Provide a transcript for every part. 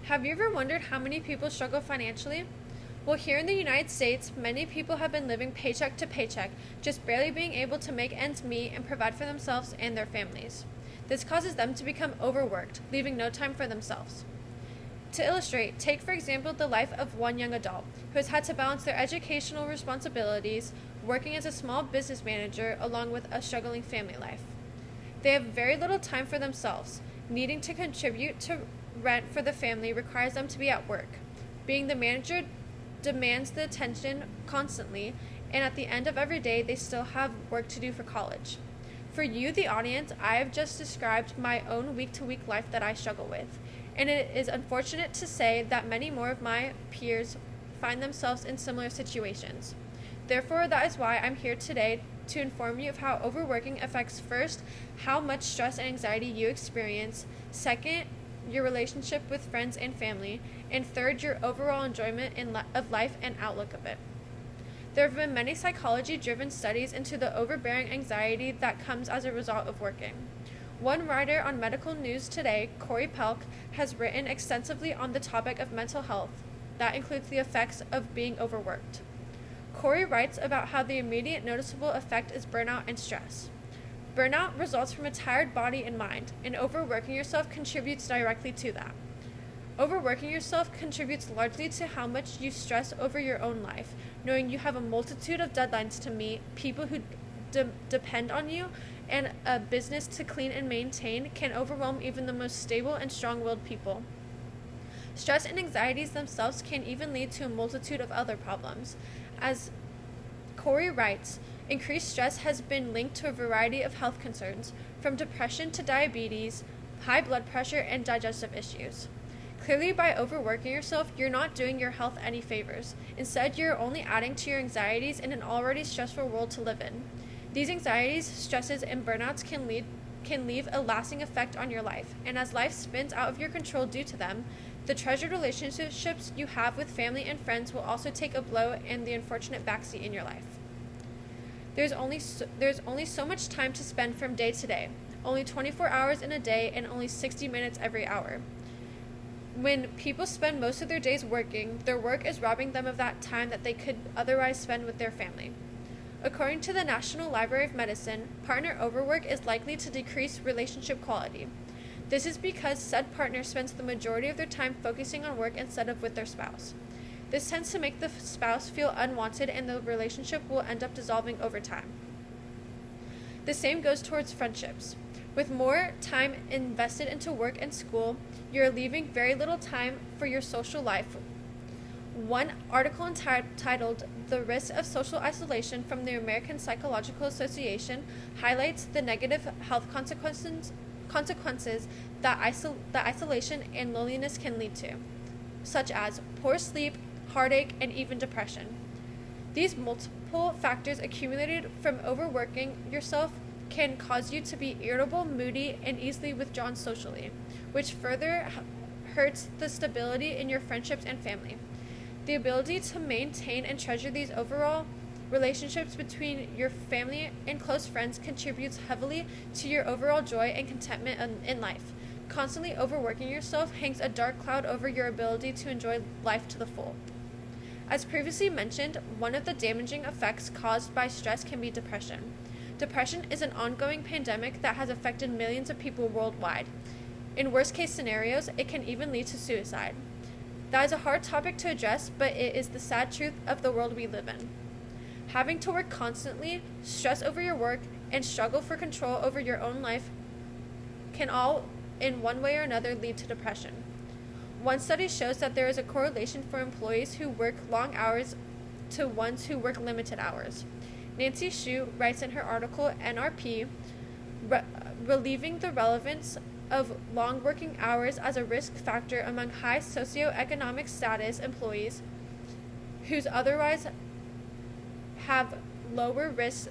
Have you ever wondered how many people struggle financially? Well, here in the United States, many people have been living paycheck to paycheck, just barely being able to make ends meet and provide for themselves and their families. This causes them to become overworked, leaving no time for themselves. To illustrate, take for example the life of one young adult who has had to balance their educational responsibilities, working as a small business manager, along with a struggling family life. They have very little time for themselves. Needing to contribute to rent for the family requires them to be at work. Being the manager demands the attention constantly, and at the end of every day, they still have work to do for college. For you, the audience, I have just described my own week-to-week life that I struggle with, and it is unfortunate to say that many more of my peers find themselves in similar situations. Therefore, that is why I'm here today to inform you of how overworking affects, first, how much stress and anxiety you experience, second, your relationship with friends and family, and third, your overall enjoyment of life and outlook of it. There have been many psychology-driven studies into the overbearing anxiety that comes as a result of working. One writer on Medical News Today, Corey Pelk, has written extensively on the topic of mental health. That includes the effects of being overworked. Corey writes about how the immediate noticeable effect is burnout and stress. Burnout results from a tired body and mind, and overworking yourself contributes directly to that. Overworking yourself contributes largely to how much you stress over your own life, knowing you have a multitude of deadlines to meet, people who depend on you, and a business to clean and maintain can overwhelm even the most stable and strong-willed people. Stress and anxieties themselves can even lead to a multitude of other problems. As Corey writes, increased stress has been linked to a variety of health concerns, from depression to diabetes, high blood pressure, and digestive issues. Clearly, by overworking yourself, you're not doing your health any favors. Instead, you're only adding to your anxieties in an already stressful world to live in. These anxieties, stresses, and burnouts can leave a lasting effect on your life, and as life spins out of your control due to them, the treasured relationships you have with family and friends will also take a blow and the unfortunate backseat in your life. There's only so much time to spend from day to day, only 24 hours in a day and only 60 minutes every hour. When people spend most of their days working, their work is robbing them of that time that they could otherwise spend with their family. According to the National Library of Medicine, partner overwork is likely to decrease relationship quality. This is because said partner spends the majority of their time focusing on work instead of with their spouse. This tends to make the spouse feel unwanted, and the relationship will end up dissolving over time. The same goes towards friendships. With more time invested into work and school, you're leaving very little time for your social life. One article entitled "The Risk of Social Isolation" from the American Psychological Association highlights the negative health consequences that isolation and loneliness can lead to, such as poor sleep, heartache, and even depression. These multiple factors accumulated from overworking yourself can cause you to be irritable, moody, and easily withdrawn socially, which further hurts the stability in your friendships and family. The ability to maintain and treasure these overall relationships between your family and close friends contributes heavily to your overall joy and contentment in life. Constantly overworking yourself hangs a dark cloud over your ability to enjoy life to the full. As previously mentioned, one of the damaging effects caused by stress can be depression. Depression is an ongoing pandemic that has affected millions of people worldwide. In worst-case scenarios, it can even lead to suicide. That is a hard topic to address, but it is the sad truth of the world we live in. Having to work constantly, stress over your work, and struggle for control over your own life can all, in one way or another, lead to depression. One study shows that there is a correlation for employees who work long hours to ones who work limited hours. Nancy Shue writes in her article, NRP, relieving the relevance of long working hours as a risk factor among high socioeconomic status employees whose otherwise have lower risks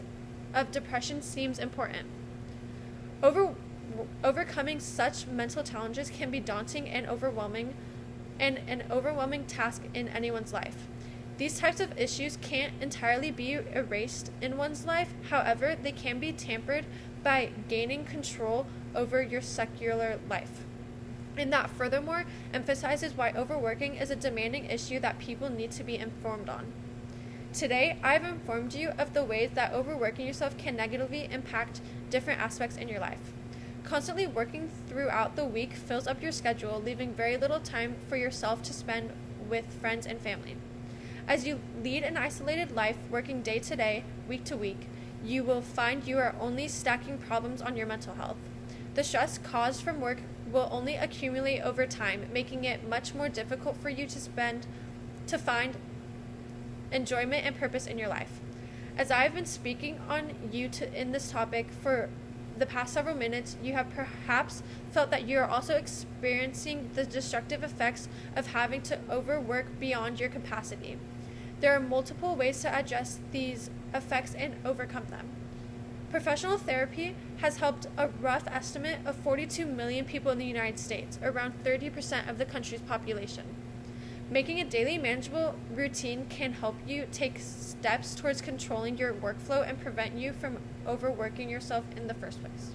of depression seems important. Overcoming such mental challenges can be daunting and an overwhelming task in anyone's life. These types of issues can't entirely be erased in one's life. However, they can be tempered by gaining control over your secular life. and that furthermore emphasizes why overworking is a demanding issue that people need to be informed on. Today, I've informed you of the ways that overworking yourself can negatively impact different aspects in your life. Constantly working throughout the week fills up your schedule, leaving very little time for yourself to spend with friends and family. As you lead an isolated life, working day to day, week to week, you will find you are only stacking problems on your mental health. The stress caused from work will only accumulate over time, making it much more difficult for you to find enjoyment and purpose in your life. As I have been speaking on in this topic for the past several minutes, you have perhaps felt that you are also experiencing the destructive effects of having to overwork beyond your capacity. There are multiple ways to address these effects and overcome them. Professional therapy has helped a rough estimate of 42 million people in the United States, around 30% of the country's population. Making a daily manageable routine can help you take steps towards controlling your workflow and prevent you from overworking yourself in the first place.